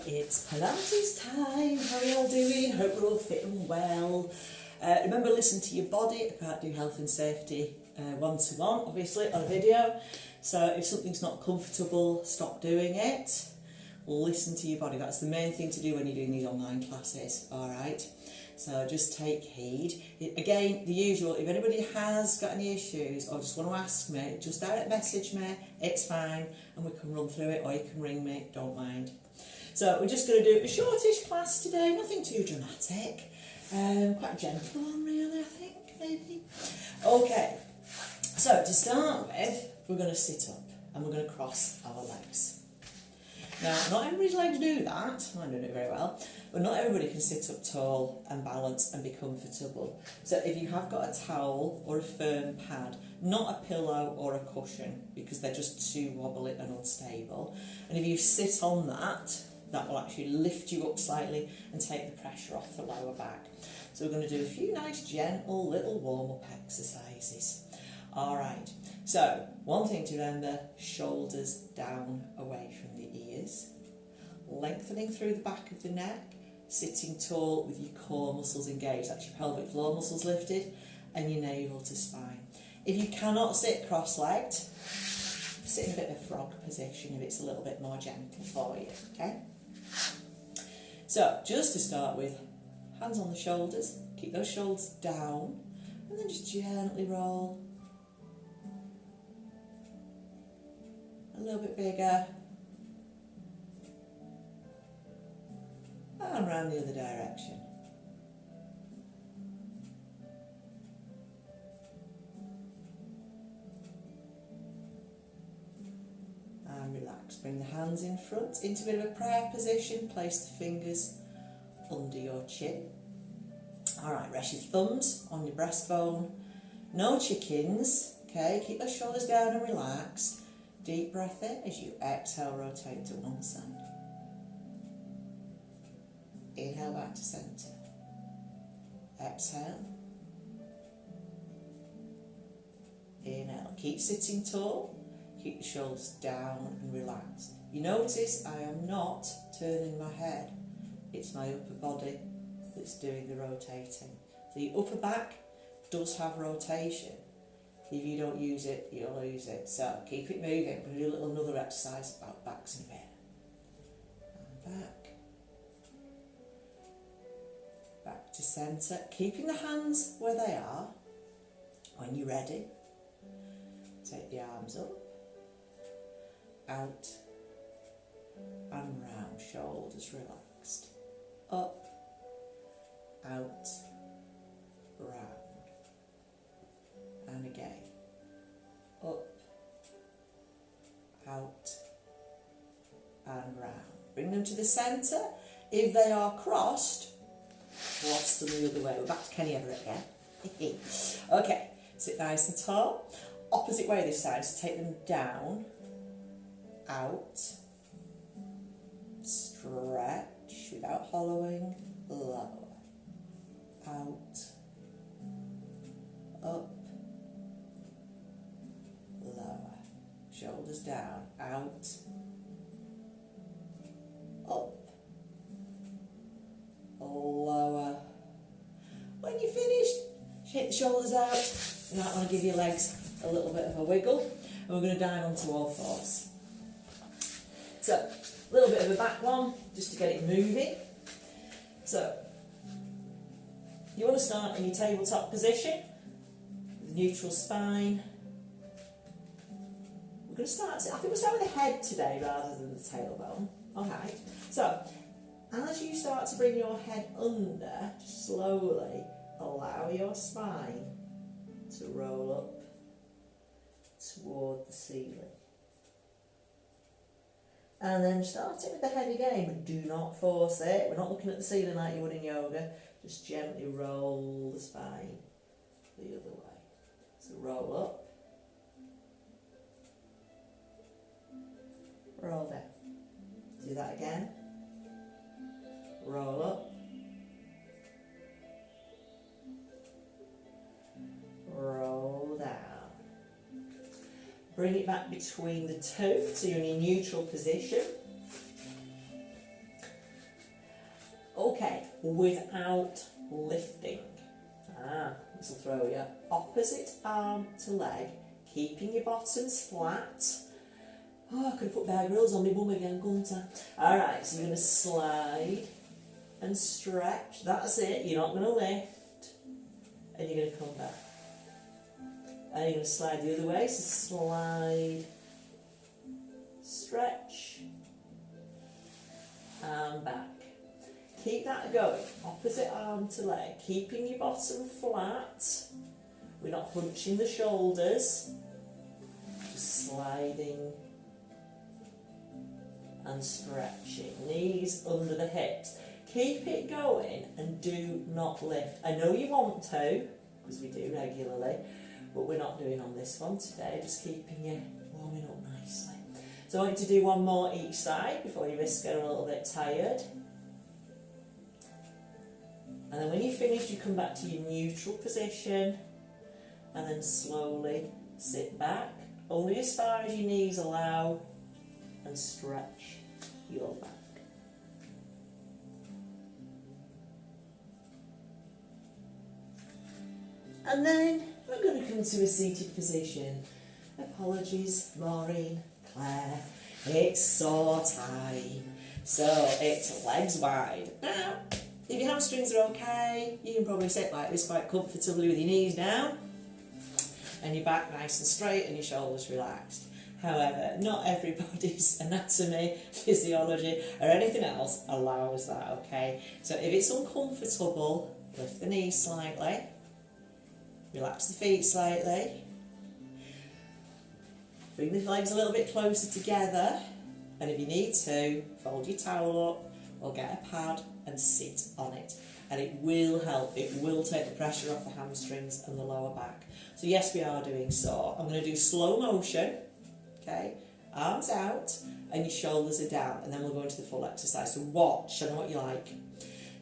It's Pilates time. How are you all doing? Hope we're all fitting well. Remember, listen to your body. I can't do health and safety one-to-one, obviously, on a video. So if something's not comfortable, stop doing it. Listen to your body. That's the main thing to do when you're doing these online classes, all right? So just take heed. Again, the usual, if anybody has got any issues or just want to ask me, just direct message me, it's fine, and we can run through it, or you can ring me, don't mind. So we're just going to do a shortish class today, nothing too dramatic. Quite a gentle one really, I think, maybe. Okay, so to start with, we're going to sit up and we're going to cross our legs. Now, not everybody's legs do that, I'm doing it very well, but not everybody can sit up tall and balance and be comfortable. So if you have got a towel or a firm pad, not a pillow or a cushion, because they're just too wobbly and unstable, and if you sit on that, that will actually lift you up slightly and take the pressure off the lower back. So we're going to do a few nice gentle little warm-up exercises. Alright, so one thing to remember, shoulders down away from the ears, lengthening through the back of the neck, sitting tall with your core muscles engaged, that's your pelvic floor muscles lifted, and your navel to spine. If you cannot sit cross-legged, sit in a bit of a frog position if it's a little bit more gentle for you, okay? So, just to start with, hands on the shoulders, keep those shoulders down, and then just gently roll. A little bit bigger. And round the other direction. And relax. Bring the hands in front into a bit of a prayer position. Place the fingers under your chin. Alright, rest your thumbs on your breastbone. No chickens. Okay, keep those shoulders down and relaxed. Deep breath in as you exhale, rotate to one side. Inhale back to centre. Exhale. Inhale. Keep sitting tall. Keep the shoulders down and relaxed. You notice I am not turning my head. It's my upper body that's doing the rotating. So your upper back does have rotation. If you don't use it, you'll lose it. So keep it moving. We're going to do another exercise about backs in a bit. And back. Back to centre. Keeping the hands where they are. When you're ready, take the arms up, out, and round. Shoulders relaxed. Up, out, round. And again. Up, out, and round. Bring them to the centre. If they are crossed, cross them the other way. We're back to Kenny Everett again. Okay, sit nice and tall. Opposite way this time, so take them down, out, stretch without hollowing, lower, out, up, lower, shoulders down, out, up, lower. When you're finished, shake the shoulders out. You might want to give your legs a little bit of a wiggle, and we're going to dive onto all fours. So, a little bit of a back one, just to get it moving. So, you want to start in your tabletop position, with neutral spine. We're going to start, I think we'll start with the head today rather than the tailbone. Alright, so, as you start to bring your head under, just slowly allow your spine to roll up toward the ceiling. And then start it with the head again, but do not force it. We're not looking at the ceiling like you would in yoga. Just gently roll the spine the other way. So roll up, roll down. Do that again. Roll up, roll down. Bring it back between the two, so you're in a neutral position. Okay, without lifting. This will throw you. Opposite arm to leg, keeping your bottoms flat. Oh, I could have put Bear Grylls on my bum again, couldn't I? Alright, so you're going to slide and stretch. That's it. You're not going to lift. And you're going to come back. And you're going to slide the other way. So slide, stretch, and back. Keep that going. Opposite arm to leg. Keeping your bottom flat. We're not hunching the shoulders. Just sliding and stretching. Knees under the hips. Keep it going and do not lift. I know you want to, because we do regularly, but we're not doing on this one today. Just keeping you warming up nicely. So I want you to do one more each side before your wrists get a little bit tired. And then when you've finished, you come back to your neutral position and then slowly sit back, only as far as your knees allow, and stretch your back. And then we're going to come to a seated position. Apologies, Maureen, Claire, it's saw time. So it's legs wide. Now, if your hamstrings are okay, you can probably sit like this quite comfortably with your knees down and your back nice and straight and your shoulders relaxed. However, not everybody's anatomy, physiology or anything else allows that, okay? So if it's uncomfortable, lift the knees slightly, relax the feet slightly, bring the legs a little bit closer together, and if you need to, fold your towel up or get a pad and sit on it. And it will help, it will take the pressure off the hamstrings and the lower back. So yes, we are doing so. I'm going to do slow motion, okay? Arms out and your shoulders are down, and then we'll go into the full exercise. So watch, I know what you like.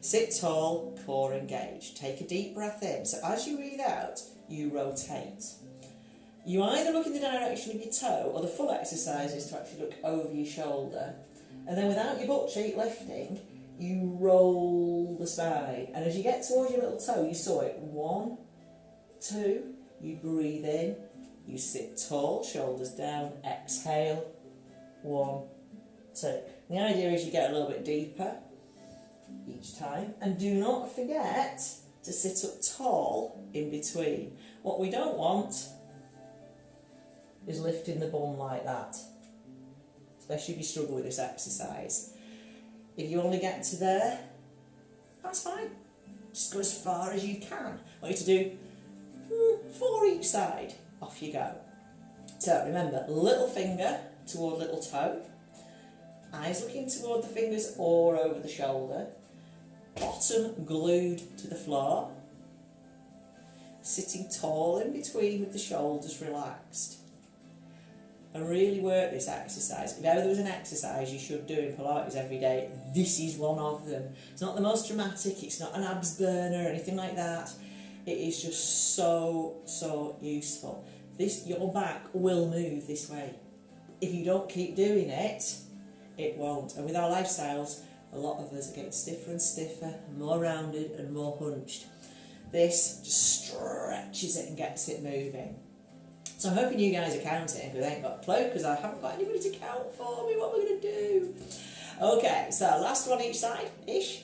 Sit tall, core engaged. Take a deep breath in. So as you breathe out, you rotate. You either look in the direction of your toe, or the full exercise is to actually look over your shoulder. And then without your butt cheek lifting, you roll the spine. And as you get towards your little toe, you saw it. 1, 2, you breathe in, you sit tall, shoulders down, exhale. 1, 2. And the idea is you get a little bit deeper each time. And do not forget to sit up tall in between. What we don't want is lifting the bum like that, especially if you struggle with this exercise. If you only get to there, that's fine. Just go as far as you can. I want you to do 4 each side. Off you go. So remember, little finger toward little toe, eyes looking toward the fingers or over the shoulder, bottom glued to the floor, sitting tall in between with the shoulders relaxed. And really work this exercise. If ever there was an exercise you should do in Pilates every day, this is one of them. It's not the most dramatic, it's not an abs burner or anything like that. It is just so, so useful. Your back will move this way. If you don't keep doing it, it won't. And with our lifestyles, a lot of us are getting stiffer and stiffer, more rounded and more hunched. This just stretches it and gets it moving. So I'm hoping you guys are counting, because I ain't got a clue, because I haven't got anybody to count for me. What we're going to do? Okay, so last one each side-ish.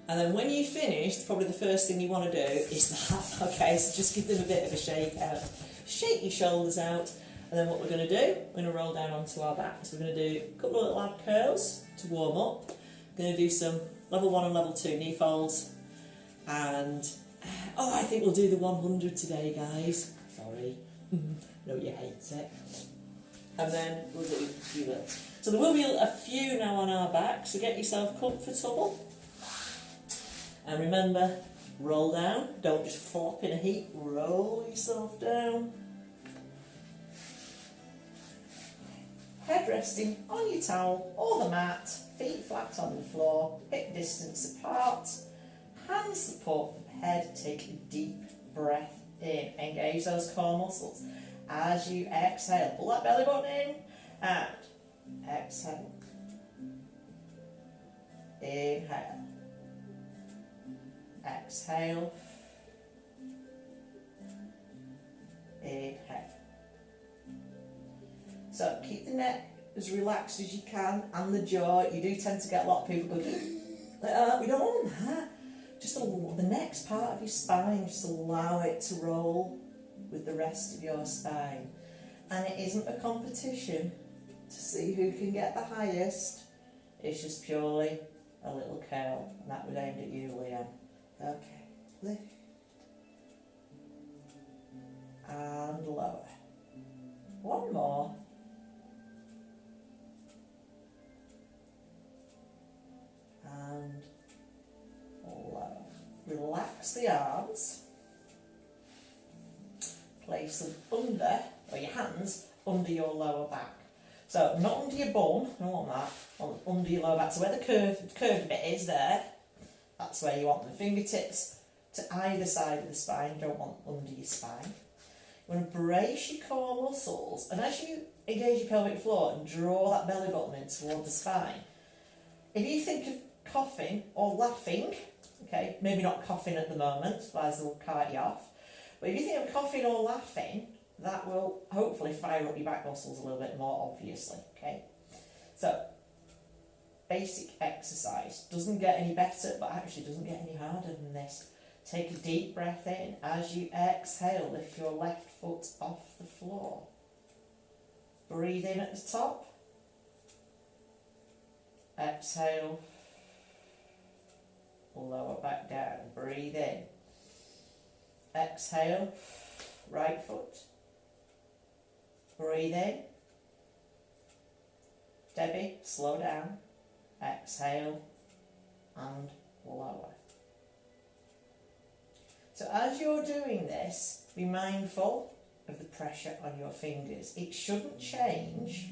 And then when you've finished, probably the first thing you want to do is that. Okay, so just give them a bit of a shake out. Shake your shoulders out. And then what we're going to do, we're going to roll down onto our back. So we're going to do a couple of little ab curls to warm up. We're going to do some level 1 and level 2 knee folds. And I think we'll do the 100 today, guys. Sorry. No, you hate it. And then we'll do a few lifts. So there will be a few now on our back, so get yourself comfortable. And remember, roll down. Don't just flop in a heap. Roll yourself down. Head resting on your towel or the mat. Feet flat on the floor. Hip distance apart. Hands support the head. Take a deep breath in. Engage those core muscles. As you exhale, pull that belly button in and exhale. Inhale. Exhale. Inhale. So keep the neck as relaxed as you can and the jaw. You do tend to get a lot of people go like that. We don't want that. Just the next part of your spine, just allow it to roll with the rest of your spine. And it isn't a competition to see who can get the highest. It's just purely a little curl, and that was aimed at you, Liam. Okay, lift and lower. One more. And lower. Relax the arms. Place them under, or your hands, under your lower back. So not under your bum, I don't want that, under your lower back. So where the curved bit is there, that's where you want the fingertips to either side of the spine, you don't want under your spine. You want to brace your core muscles, and as you engage your pelvic floor and draw that belly button in toward the spine, if you think of coughing or laughing, okay, maybe not coughing at the moment, otherwise they'll cart you off, but if you think of coughing or laughing, that will hopefully fire up your back muscles a little bit more, obviously, okay? So, basic exercise. Doesn't get any better, but actually doesn't get any harder than this. Take a deep breath in. As you exhale, lift your left foot off the floor. Breathe in at the top. Exhale. Lower back down. Breathe in. Exhale. Right foot. Breathe in. Debbie, slow down. Exhale and lower. So as you're doing this, be mindful of the pressure on your fingers. It shouldn't change,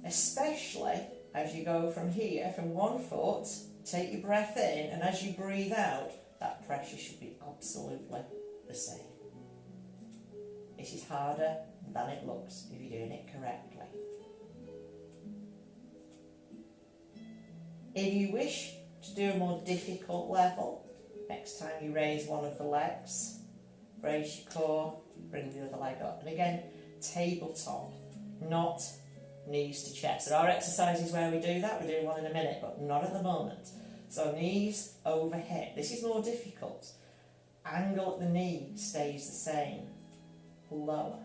especially as you go from here, from one foot, take your breath in, and as you breathe out, that pressure should be absolutely the same. This is harder than it looks if you're doing it correctly. If you wish to do a more difficult level, next time you raise one of the legs, brace your core, bring the other leg up. And again, tabletop, not knees to chest. There are exercises where we do that, we'll do one in a minute, but not at the moment. So knees over hip. This is more difficult. Angle at the knee stays the same. Lower.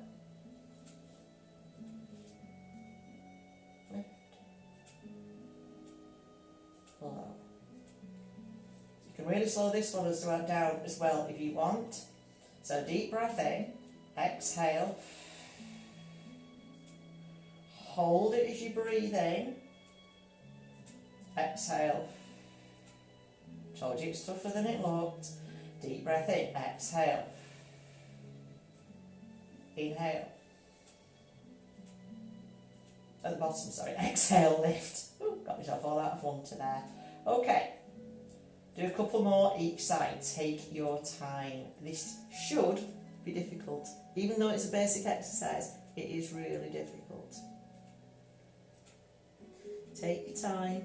Lift. Lower. You can really slow this one down as well if you want. So deep breath in, exhale. Hold it as you breathe in. Exhale. Told you it's tougher than it looked. Deep breath in, exhale. Inhale. At the bottom, sorry. Exhale, lift. Ooh, got myself all out of one to there. Okay. Do a couple more each side. Take your time. This should be difficult. Even though it's a basic exercise, it is really difficult. Take your time.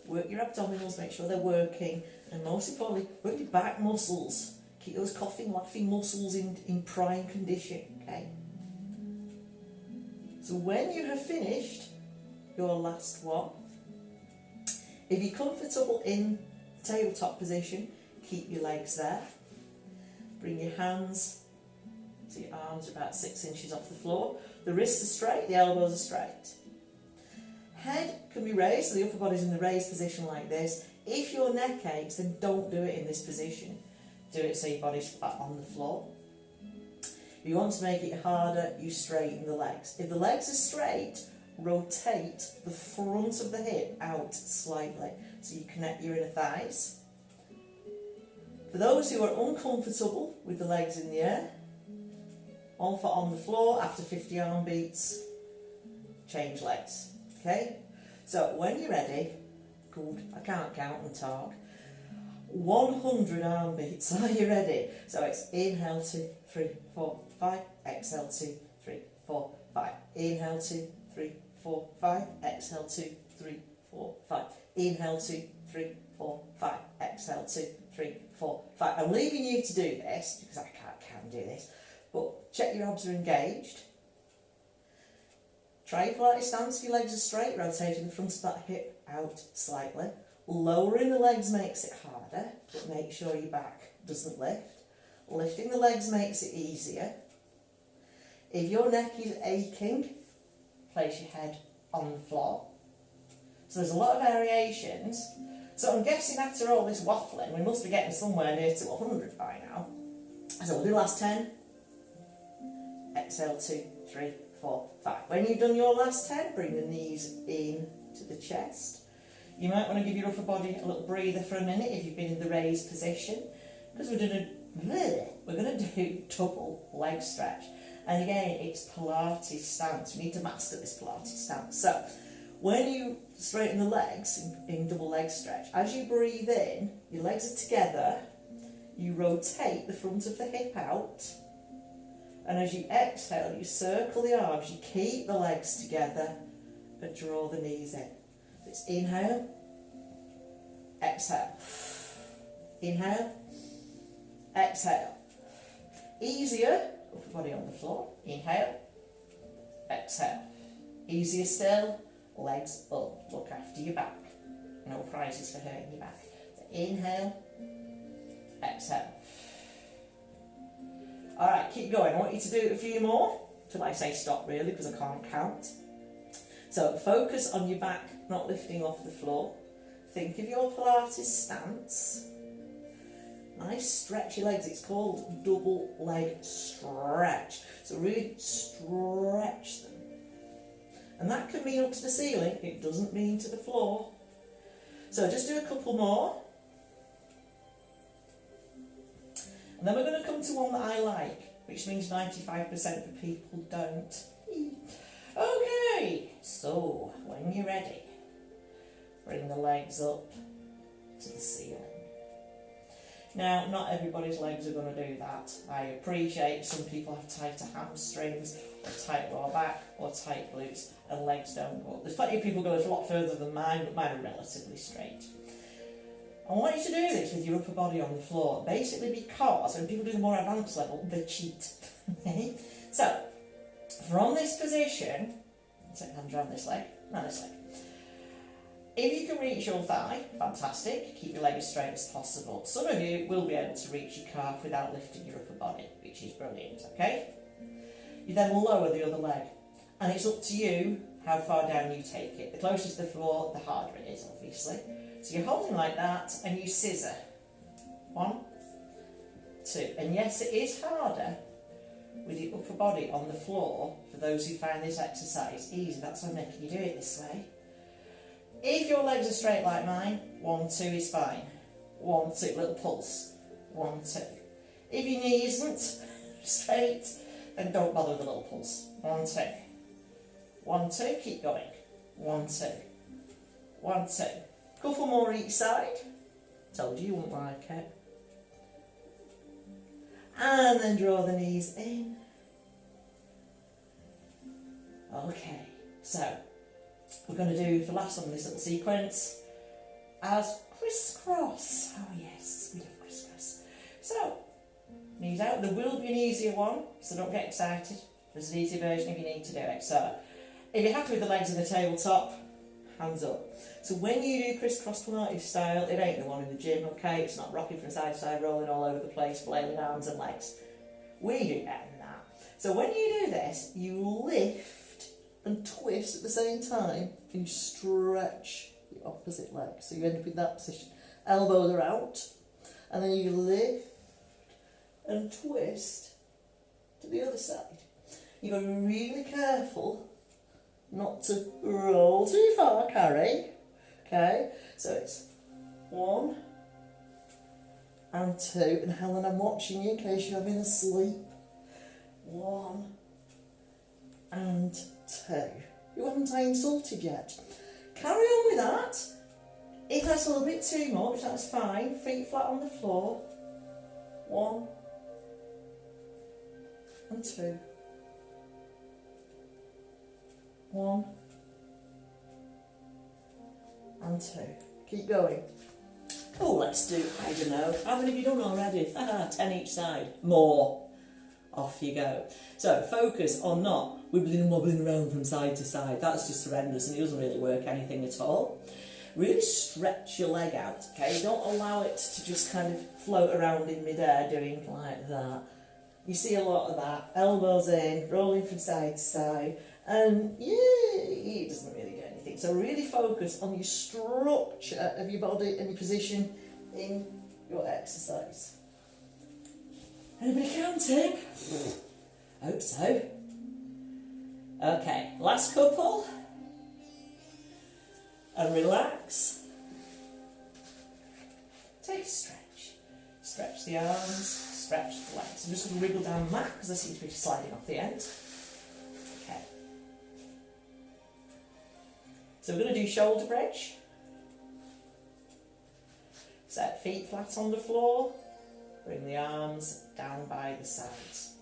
Work your abdominals, make sure they're working. And most importantly, work your back muscles. Keep those coughing, laughing muscles in prime condition, okay? So when you have finished your last one, if you're comfortable in tabletop position, keep your legs there. Bring your hands so your arms are about 6 inches off the floor. The wrists are straight, the elbows are straight. Head can be raised, so the upper body's in the raised position like this. If your neck aches, then don't do it in this position. Do it so your body's flat on the floor. If you want to make it harder, you straighten the legs. If the legs are straight, rotate the front of the hip out slightly so you connect your inner thighs. For those who are uncomfortable with the legs in the air, one foot on the floor after 50 arm beats, change legs. Okay? So when you're ready, good, I can't count and talk. 100 arm beats. Are you ready? So it's inhale 2, 3, 4, 5. Exhale 2, 3, 4, 5. Inhale 2, 3, 4, 5. Exhale 2, 3, 4, 5. Inhale, 2, 3, 4, 5. Exhale, 2, 3, 4, 5. I'm leaving you to do this because I can't do this, but check your abs are engaged. Try your Pilates stance, your legs are straight, rotating the front of that hip out slightly. Lowering the legs makes it harder, but make sure your back doesn't lift. Lifting the legs makes it easier. If your neck is aching, place your head on the floor. So there's a lot of variations. So I'm guessing after all this waffling, we must be getting somewhere near to 100 by now. So we'll do last 10. Exhale, 2, 3, 4, 5. When you've done your last 10, bring the knees in to the chest. You might want to give your upper body a little breather for a minute if you've been in the raised position, because we're going to do double leg stretch. And again, it's Pilates stance. We need to master this Pilates stance. So when you straighten the legs in double leg stretch, as you breathe in, your legs are together, you rotate the front of the hip out, and as you exhale, you circle the arms, you keep the legs together and draw the knees in. It's inhale, exhale, inhale, exhale. Easier, upper body on the floor, inhale, exhale. Easier still, legs up, look after your back. No prizes for hurting your back. So inhale, exhale. Alright, keep going. I want you to do a few more till I say stop, really, because I can't count. So focus on your back not lifting off the floor. Think of your Pilates stance. Nice stretchy legs. It's called double leg stretch. So really stretch them. And that can mean up to the ceiling. It doesn't mean to the floor. So just do a couple more. And then we're going to come to one that I like, which means 95% of people don't. Okay, so when you're ready, bring the legs up to the ceiling. Now, not everybody's legs are going to do that. I appreciate some people have tighter hamstrings, or tight lower back, or tight glutes, and legs don't go up. There's plenty of people go a lot further than mine, but mine are relatively straight. I want you to do this with your upper body on the floor, basically because when people do the more advanced level, they cheat. Okay? So, from this position, take hands around this leg, and this leg. If you can reach your thigh, fantastic, keep your leg as straight as possible. Some of you will be able to reach your calf without lifting your upper body, which is brilliant, okay? You then lower the other leg, and it's up to you how far down you take it. The closer to the floor, the harder it is, obviously. So you're holding like that, and you scissor. 1, 2. And yes, it is harder with your upper body on the floor, for those who find this exercise easy. That's why I'm making you do it this way. If your legs are straight like mine, 1, 2 is fine. 1, 2, little pulse. 1, 2. If your knee isn't straight, then don't bother with the little pulse. 1, 2. 1, 2, keep going. 1, 2. 1, 2. Couple more each side. Told you wouldn't like it. And then draw the knees in. Okay, so we're going to do the last one in this little sequence as crisscross. Oh yes, we love crisscross. So, knees out. There will be an easier one, so don't get excited. There's an easy version if you need to do it. So, if you're happy with the legs in the tabletop, hands up. So when you do crisscross Pilates style, it ain't the one in the gym, okay? It's not rocking from side to side, rolling all over the place, flailing arms and legs. We do better than that. So when you do this, you lift and twist at the same time, and you stretch the opposite leg. So you end up in that position. Elbows are out, and then you lift and twist to the other side. You've got to be really careful not to roll too far, Carrie. Okay, so it's 1 and 2, and Helen, I'm watching you in case you're having a sleep. 1 and 2. You haven't I insulted yet? Carry on with that. If that's a little bit too much, that's fine. Feet flat on the floor. 1 and 2. 1 and 2. Keep going. Oh, let's do, I don't know, how many have you done already? 10 each side. More. Off you go. So focus on not wibbling and wobbling around from side to side. That's just horrendous and it doesn't really work anything at all. Really stretch your leg out, okay? Don't allow it to just kind of float around in midair doing like that. You see a lot of that. Elbows in, rolling from side to side, and yeah, it doesn't really do anything. So really focus on your structure of your body and your position in your exercise. Anybody counting? Hope so. Okay, last couple. And relax. Take a stretch. Stretch the arms, stretch the legs. I'm just going to wriggle down the mat because I seem to be sliding off the end. Okay. So we're going to do shoulder bridge. Set feet flat on the floor. Bring the arms down by the sides.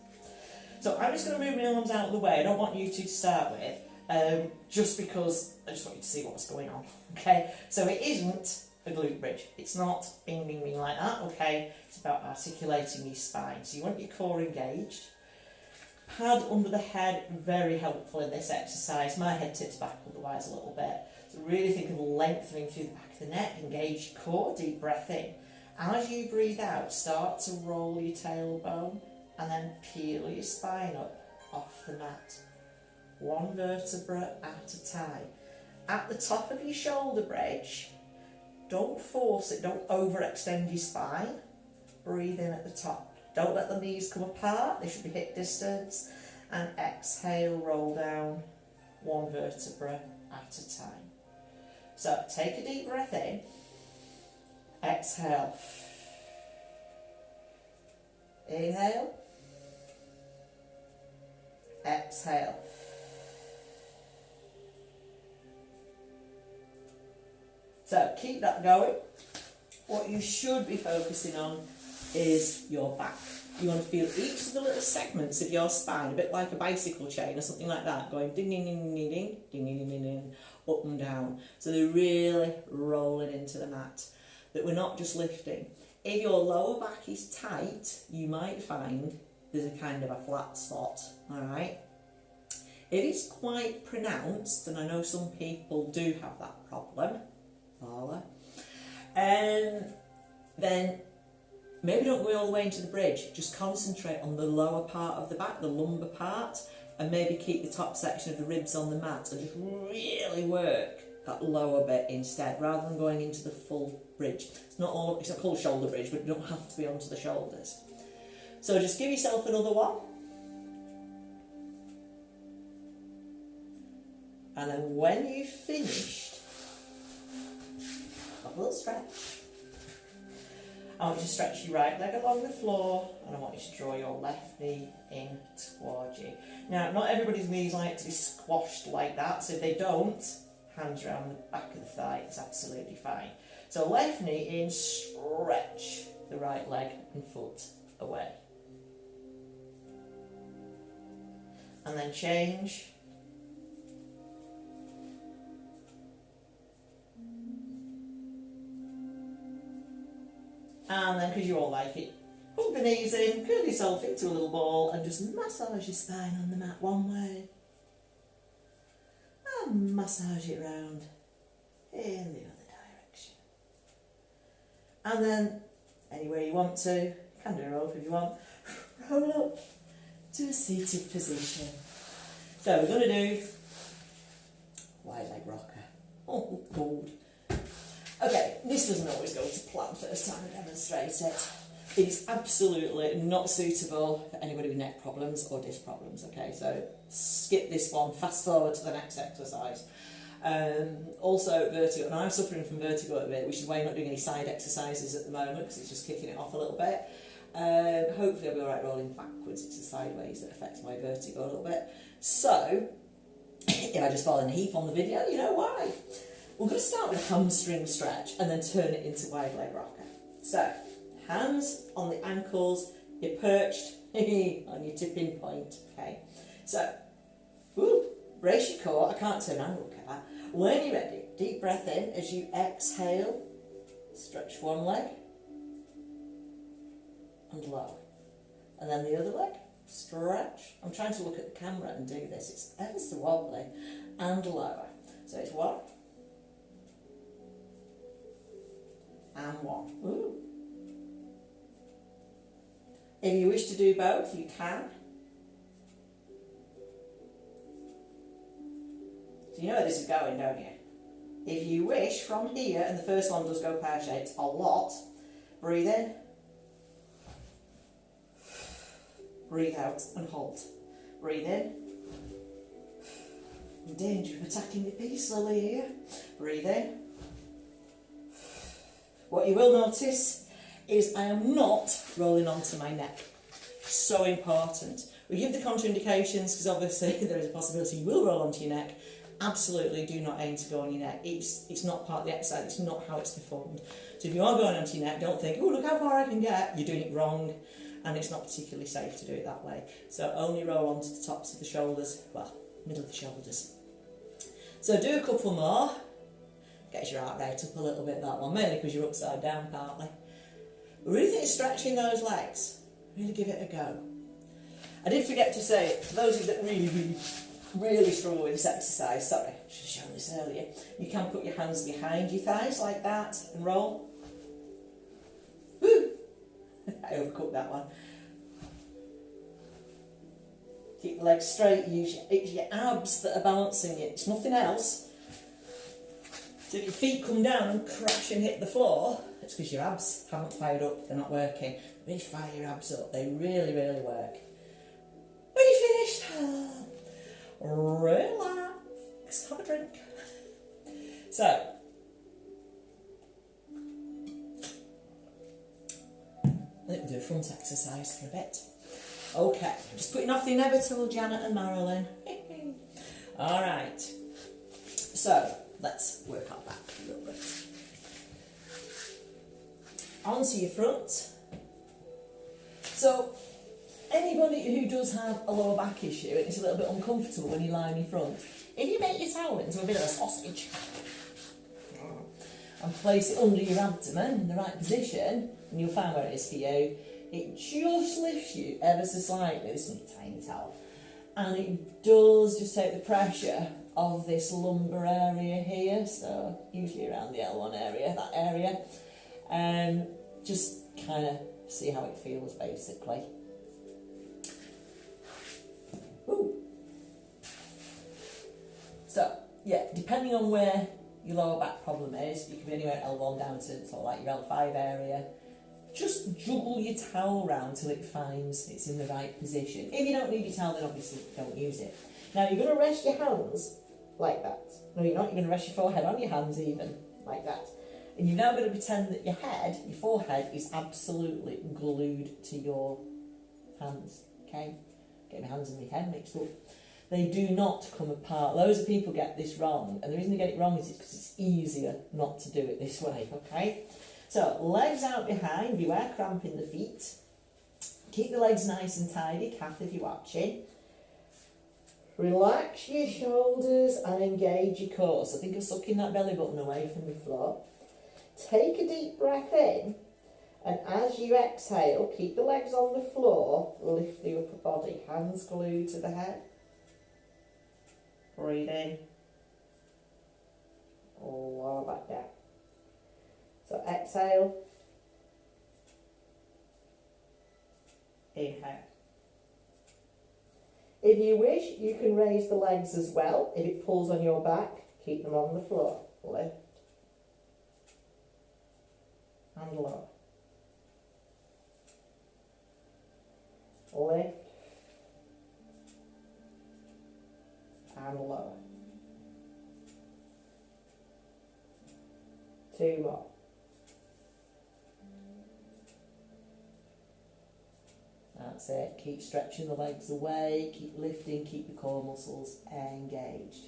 So I'm just going to move my arms out of the way. I don't want you to start with, just because I just want you to see what's going on. Okay, so it isn't a glute bridge. It's not bing, bing, bing like that. Okay, it's about articulating your spine. So you want your core engaged. Pad under the head, very helpful in this exercise. My head tips back otherwise a little bit. So really think of lengthening through the back of the neck. Engage your core. Deep breath in. As you breathe out, start to roll your tailbone and then peel your spine up off the mat. One vertebra at a time. At the top of your shoulder bridge, don't force it, don't overextend your spine. Breathe in at the top. Don't let the knees come apart, they should be hip distance. And exhale, roll down one vertebra at a time. So take a deep breath in. Exhale. Inhale. Exhale. So keep that going. What you should be focusing on is your back. You want to feel each of the little segments of your spine, a bit like a bicycle chain or something like that, going ding, ding, ding, ding, ding, ding, ding, ding, ding, up and down. So they're really rolling into the mat. That we're not just lifting. If your lower back is tight, you might find there's a kind of a flat spot, all right? If it's quite pronounced, and I know some people do have that problem, Lala, then maybe don't go all the way into the bridge. Just concentrate on the lower part of the back, the lumbar part, and maybe keep the top section of the ribs on the mat and just really work that lower bit instead, rather than going into the full bridge. It's not called shoulder bridge, but you don't have to be onto the shoulders. So just give yourself another one. And then when you've finished, have a little stretch. I want you to stretch your right leg along the floor, and I want you to draw your left knee in towards you. Now, not everybody's knees like to be squashed like that, so if they don't, hands around the back of the thigh, it's absolutely fine. So left knee in, stretch the right leg and foot away. And then change. And then, because you all like it, hook the knees in, curl yourself into a little ball and just massage your spine on the mat one way. And massage it round in the other direction. And then, anywhere you want to, you can do a roll if you want, roll up to a seated position. So we're going to do wide leg rocker. Oh, God. Okay, this doesn't always go to plan first time I demonstrate it. It is absolutely not suitable for anybody with neck problems or disc problems, okay? So skip this one, fast forward to the next exercise. Also vertigo, and I'm suffering from vertigo a bit, which is why you're not doing any side exercises at the moment, because it's just kicking it off a little bit. Hopefully I'll be alright rolling backwards, it's the sideways that affects my vertigo a little bit. So, if I just fall in a heap on the video, you know why. We're going to start with a hamstring stretch and then turn it into wide leg rocker. So, hands on the ankles, you're perched on your tipping point, okay? So, brace your core, I can't turn around, look at that. When you're ready, Deep breath in. As you exhale, stretch one leg and lower. And then the other leg, stretch. I'm trying to look at the camera and do this. It's ever so wobbly. And lower. So it's one. And one. Ooh. If you wish to do both, you can. So you know where this is going, don't you? If you wish, from here, and the first one does go pear-shaped a lot, breathe in, breathe out and hold. Breathe in. In danger of attacking your piece slowly here. Breathe in. What you will notice is I am not rolling onto my neck. So important. We give the contraindications because obviously there is a possibility you will roll onto your neck. Absolutely do not aim to go on your neck. It's not part of the exercise, it's not how it's performed. So if you are going onto your neck, don't think, oh, look how far I can get. You're doing it wrong, and it's not particularly safe to do it that way. So only roll onto the tops of the shoulders, well, middle of the shoulders. So do a couple more. Gets your heart rate up a little bit, that one, mainly because you're upside down partly. But really think of stretching those legs. Really give it a go. I did forget to say, for those of you that really struggle with this exercise, sorry, I should have shown this earlier, you can put your hands behind your thighs like that and roll. Woo! I overcooked that one. Keep the legs straight, it's your abs that are balancing it, it's nothing else. So if your feet come down and crash and hit the floor, it's because your abs haven't fired up, they're not working. Really fire your abs up, they really work. When you're finished, relax, have a drink. So, I think we'll do a front exercise for a bit. Okay, just putting off the inevitable Janet and Marilyn. Alright, so let's work our back a little bit. Onto your front. So, anybody who does have a lower back issue and it's a little bit uncomfortable when you lie on your front, if you make your towel into a bit of a sausage and place it under your abdomen in the right position, and you'll find where it is for you, it just lifts you ever so slightly. This is a tiny towel, and it does just take the pressure of this lumbar area here, so usually around the L1 area, that area, just kind of see how it feels basically. Ooh. So, yeah, depending on where your lower back problem is, you can be anywhere L1 down to sort of like your L5 area. Just juggle your towel around till it finds it's in the right position. If you don't need your towel, then obviously don't use it. Now, you're going to rest your hands like that. No, you're not. You're going to rest your forehead on your hands even, like that. And you're now going to pretend that your forehead is absolutely glued to your hands, okay? Get my hands on my head mixed up. They do not come apart. Loads of people get this wrong, and the reason they get it wrong is because it's easier not to do it this way, okay? So, legs out behind, beware cramping the feet. Keep the legs nice and tidy, Kath, if you're watching. Relax your shoulders and engage your core. So think of sucking that belly button away from the floor. Take a deep breath in, and as you exhale, keep the legs on the floor, lift the upper body, hands glued to the head. Breathe in, lower back down. So exhale, inhale. If you wish, you can raise the legs as well. If it pulls on your back, keep them on the floor. Lift and lower. Lift and lower. 2 more. That's it. Keep stretching the legs away, keep lifting, keep the core muscles engaged.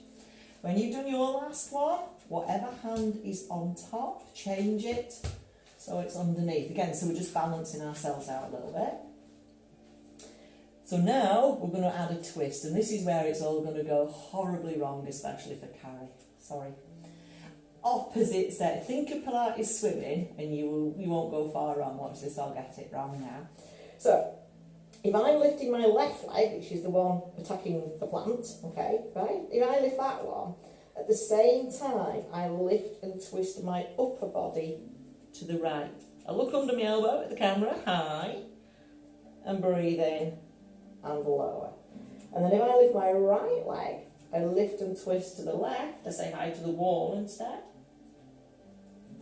When you've done your last one, whatever hand is on top, change it so it's underneath. Again, so we're just balancing ourselves out a little bit. So now we're going to add a twist, and this is where it's all going to go horribly wrong, especially for Carrie. Sorry. opposite set. Think of Pilates swimming and you won't go far wrong. Watch this, I'll get it wrong now. So, if I'm lifting my left leg, which is the one attacking the plant, okay, right? If I lift that one, at the same time, I lift and twist my upper body to the right. I look under my elbow at the camera, high, and breathe in and lower. And then if I lift my right leg, I lift and twist to the left, I say hi to the wall instead,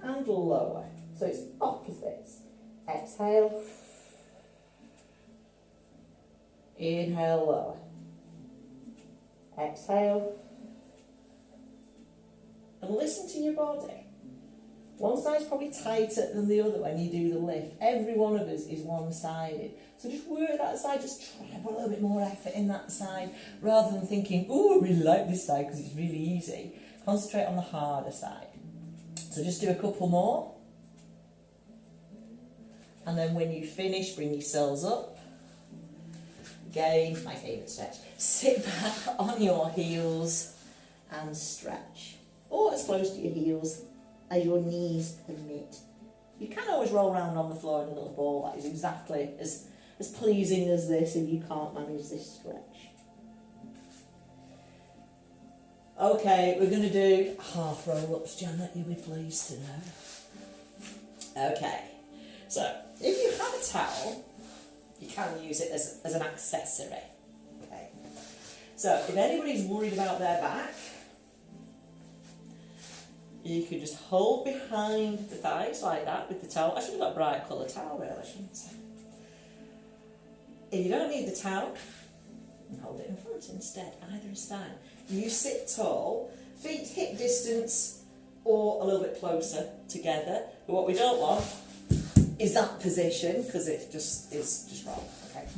and lower. So it's opposites. Exhale. Inhale, lower. Exhale. And listen to your body. One side's probably tighter than the other when you do the lift. Every one of us is one-sided. So just work that side, just try to put a little bit more effort in that side, rather than thinking, oh, I really like this side because it's really easy. Concentrate on the harder side. So just do a couple more. And then when you finish, bring yourselves up. Again, my favourite stretch. Sit back on your heels and stretch. Or as close to your heels as your knees permit. You can always roll around on the floor in a little ball. That is exactly as pleasing as this if you can't manage this stretch. Okay, we're going to do half roll-ups, Janet, you'll be pleased to know. Okay, so if you have a towel, you can use it as an accessory. Okay, so if anybody's worried about their back, you can just hold behind the thighs like that with the towel. I should have got a bright colour towel really, shouldn't I? If you don't need the towel, hold it in front instead, either is fine. You sit tall, feet hip distance or a little bit closer together. But what we don't want is that position, because it just is just wrong. Okay.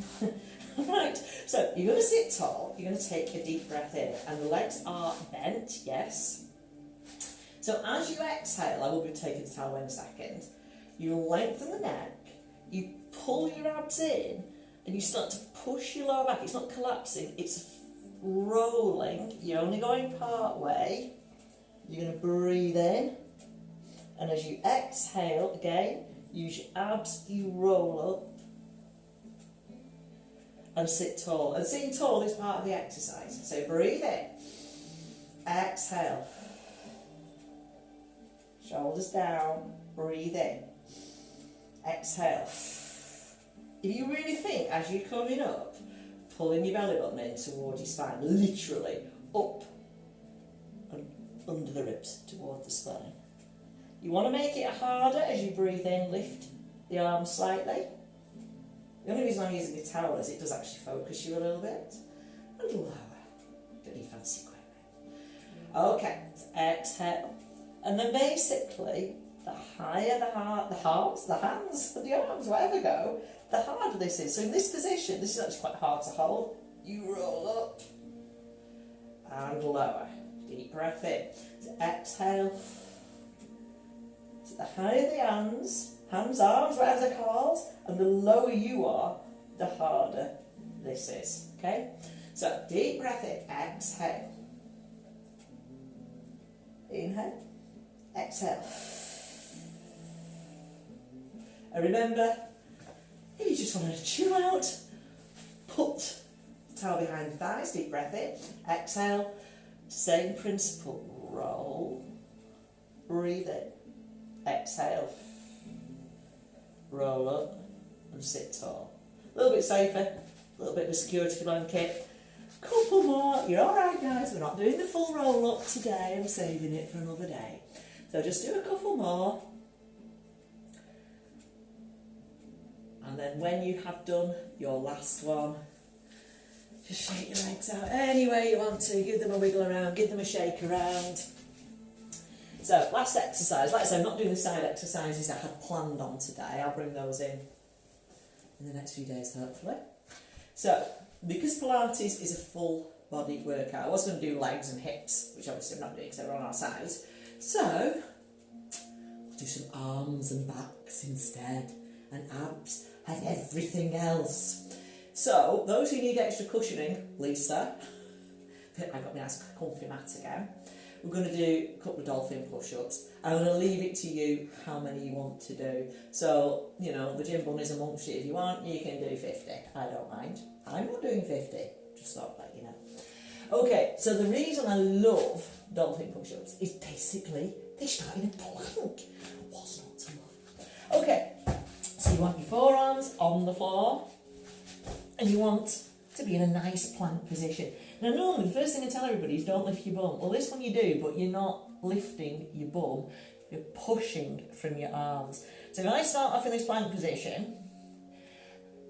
Right, so you're going to sit tall, you're going to take a deep breath in, and the legs are bent, yes. So as you exhale, I will be taking the towel in a second, you lengthen the neck, you pull your abs in, and you start to push your lower back. It's not collapsing, it's rolling. You're only going part way. You're going to breathe in, and as you exhale, again, use your abs, you roll up, and sit tall. And sitting tall is part of the exercise. So breathe in, exhale, shoulders down, breathe in, exhale. If you really think as you're coming up, pulling your belly button in towards your spine, literally up and under the ribs towards the spine. You want to make it harder as you breathe in, lift the arms slightly. The only reason I'm using the towel is it does actually focus you a little bit. And lower. Don't need fancy equipment. Okay, so exhale. And then basically, the higher the heart, the hands, the arms, whatever go, the harder this is. So in this position, this is actually quite hard to hold. You roll up and lower. Deep breath in. So exhale. So the higher the hands, arms, whatever they're called, and the lower you are, the harder this is. Okay? So deep breath in. Exhale. Inhale. Exhale. And remember, if you just want to chill out, put the towel behind the thighs, deep breath in, exhale, same principle, roll, breathe in, exhale, roll up and sit tall. A little bit safer, a little bit of a security blanket, couple more, you're alright guys, we're not doing the full roll up today, I'm saving it for another day. So just do a couple more. And then when you have done your last one, just shake your legs out any way you want to, give them a wiggle around, give them a shake around. So last exercise, like I said, I'm not doing the side exercises I had planned on today, I'll bring those in the next few days hopefully. So, because Pilates is a full body workout, I was going to do legs and hips, which obviously I'm not doing because they're on our sides. So, we'll do some arms and backs instead, and abs, and everything else. So, those who need extra cushioning, Lisa, I've got my nice comfy mat again. we're going to do a couple of dolphin push-ups. I'm going to leave it to you how many you want to do. So, you know, the gym bunnies amongst you, if you want, you can do 50. I don't mind. I'm not doing 50. Just thought that, you know. Okay, so the reason I love dolphin push-ups is basically they start in a plank. What's not to love? Okay, so you want your forearms on the floor and you want to be in a nice plank position. Now normally the first thing I tell everybody is don't lift your bum. Well, this one you do, but you're not lifting your bum, you're pushing from your arms. So if I start off in this plank position,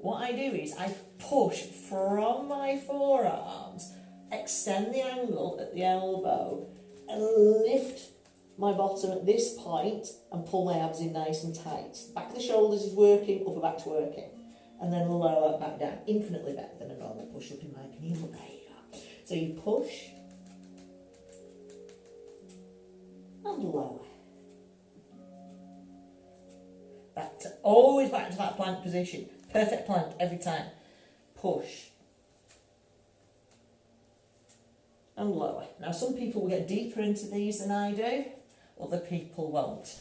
what I do is I push from my forearms, extend the angle at the elbow and lift my bottom at this point and pull my abs in nice and tight. Back of the shoulders is working, upper back's working. And then lower back down. Infinitely better than a normal push-up in my opinion. Look, there you go. So you push and lower. Always back to that plank position. Perfect plank every time. Push and lower. Now some people will get deeper into these than I do, other people won't.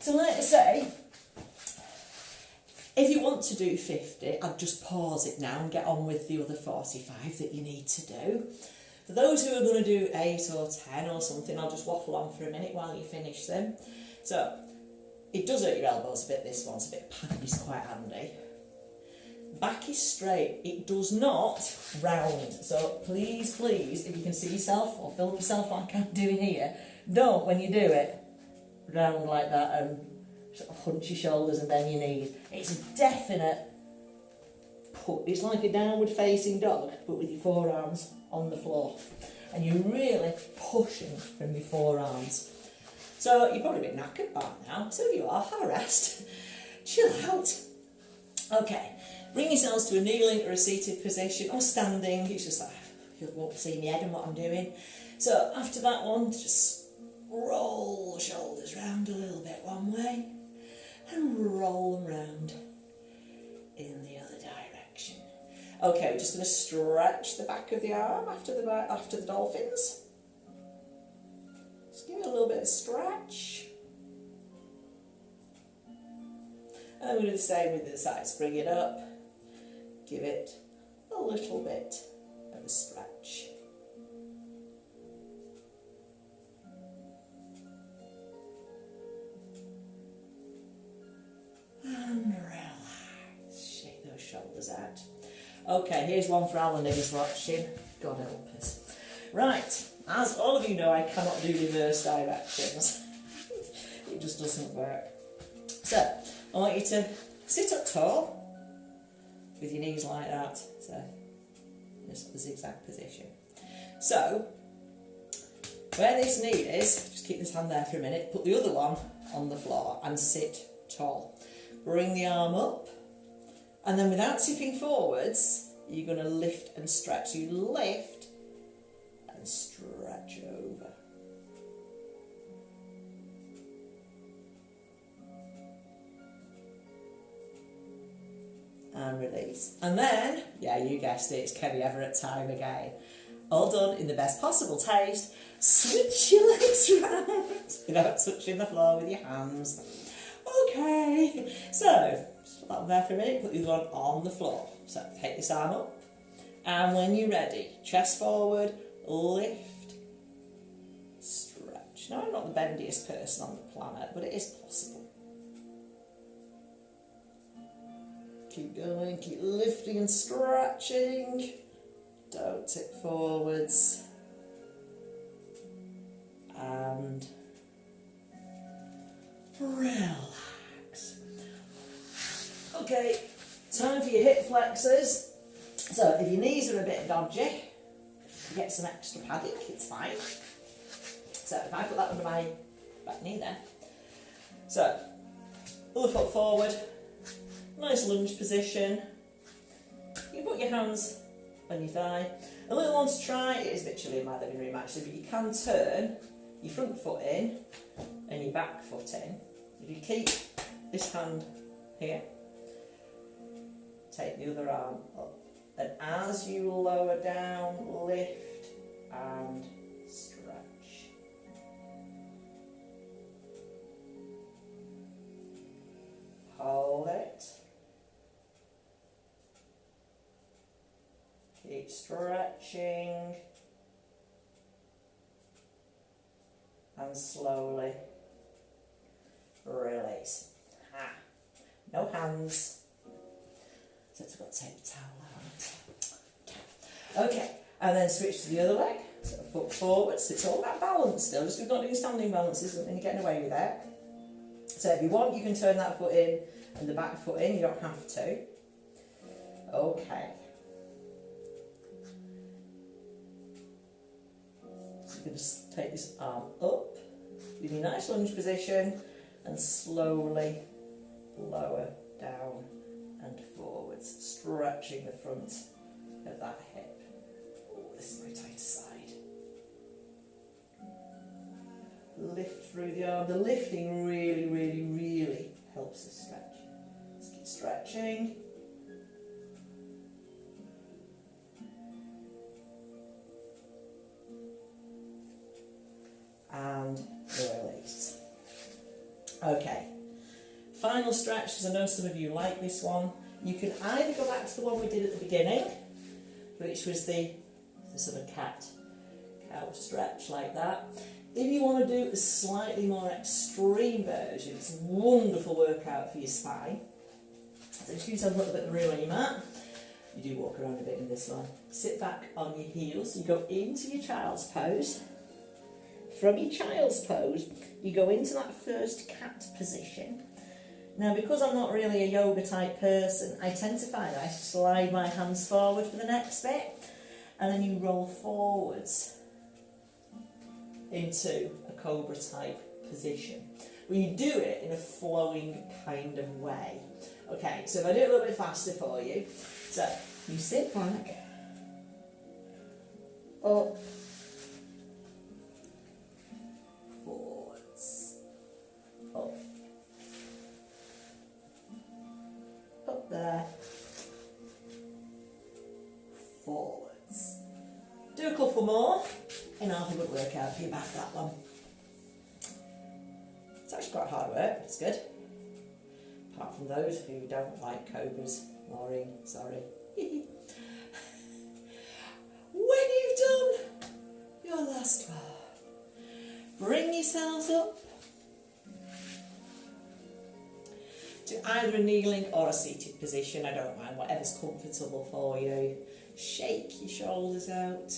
So let's say, if you want to do 50, I'd just pause it now and get on with the other 45 that you need to do. For those who are going to do 8 or 10 or something, I'll just waffle on for a minute while you finish them. So, it does hurt your elbows a bit, this one's a bit padded, it's quite handy. Back is straight, it does not round. So please, please, if you can see yourself or film yourself like I'm doing here, don't, when you do it, round like that and sort of hunch your shoulders and bend your knees. It's a definite put. It's like a downward facing dog, but with your forearms on the floor. And you're really pushing from your forearms. So you're probably a bit knackered by now. So you are, have a rest. Chill out. Okay, bring yourselves to a kneeling or a seated position or standing. It's just like, you won't see my head and what I'm doing. So after that one, just roll the shoulders round a little bit one way and roll them round in the other direction. Okay, we're just going to stretch the back of the arm after the dolphins. Just give it a little bit of stretch. And we'll do the same with the sides. Bring it up, give it a little bit of a stretch. And relax, shake those shoulders out. Okay, here's one for Alan who's watching. God help us. Right, as all of you know, I cannot do reverse directions. It just doesn't work. So, I want you to sit up tall with your knees like that. So, in a sort of zigzag position. So, where this knee is, just keep this hand there for a minute, put the other one on the floor and sit tall. Bring the arm up, and then without tipping forwards, you're going to lift and stretch. So you lift and stretch over. And release. And then, yeah, you guessed it, it's Kenny Everett time again. All done in the best possible taste. Switch your legs round without touching the floor with your hands. Okay, so just put that one there for a minute, put the other one on the floor. So take this arm up, and when you're ready, chest forward, lift, stretch. Now I'm not the bendiest person on the planet, but it is possible. Keep going, keep lifting and stretching. Don't tip forwards. And relax. Okay, time for your hip flexors. So if your knees are a bit dodgy, get some extra padding, it's fine. So if I put that under my back knee then. So, other foot forward, nice lunge position. You can put your hands on your thigh. A little one to try, it is a bit chilly in my living room actually, but you can turn your front foot in and your back foot in. If you keep this hand here, take the other arm up, and as you lower down, lift and stretch. keep stretching and slowly release. No hands. So I've got to take the towel out. Okay, and then switch to the other leg. So foot forwards. It's all about balance still. Just not doing standing balances and you're getting away with that. So if you want, you can turn that foot in and the back foot in. You don't have to. Okay. So you can just take this arm up in a nice lunge position and slowly lower down and forwards, stretching the front of that hip. Oh, this is my tighter side. Lift through the arm. The lifting really, really, really helps the stretch. Let's keep stretching. And release. Okay. Final stretch, because I know some of you like this one. You can either go back to the one we did at the beginning, which was the sort of cat cow stretch like that. If you want to do a slightly more extreme version, it's a wonderful workout for your spine. So just use a little bit of room on your mat. You do walk around a bit in this one. Sit back on your heels. You go into your child's pose. From your child's pose, you go into that first cat position. Now, because I'm not really a yoga type person, I tend to find I slide my hands forward for the next bit, and then you roll forwards into a cobra type position. Well, you do it in a flowing kind of way. Okay, so if I do it a little bit faster for you, so you sit back, up, forwards, up, up there, forwards. Do a couple more, and I'll have a good workout for your back, that one. It's actually quite hard work, it's good. Apart from those who don't like cobras. Maureen, sorry. When you've done your last one, bring yourselves up to either a kneeling or a seated position. I don't mind, whatever's comfortable for you. Shake your shoulders out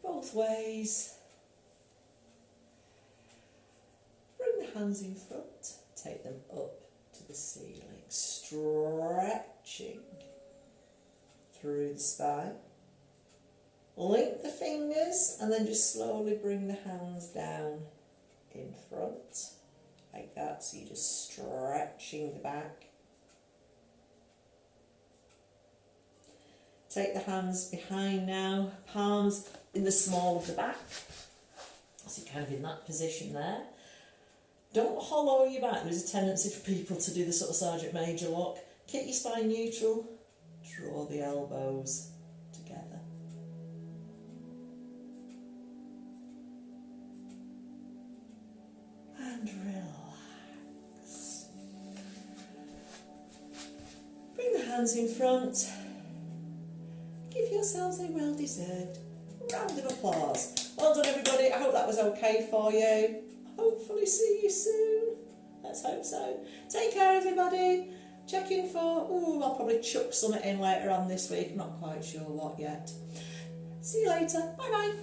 both ways. Bring the hands in front, take them up to the ceiling, stretching through the spine. Link the fingers and then just slowly bring the hands down in front, like that. So you're just stretching the back. Take the hands behind now, palms in the small of the back. So you're kind of in that position there. Don't hollow your back. There's a tendency for people to do the sort of Sergeant Major look. Keep your spine neutral. Draw the elbows together. And relax. Bring the hands in front. Give yourselves a well-deserved round of applause. Well done, everybody. I hope that was okay for you. Hopefully see you soon. Let's hope so. Take care, everybody. Check in for, I'll probably chuck something in later on this week. Not quite sure what yet. See you later. Bye-bye.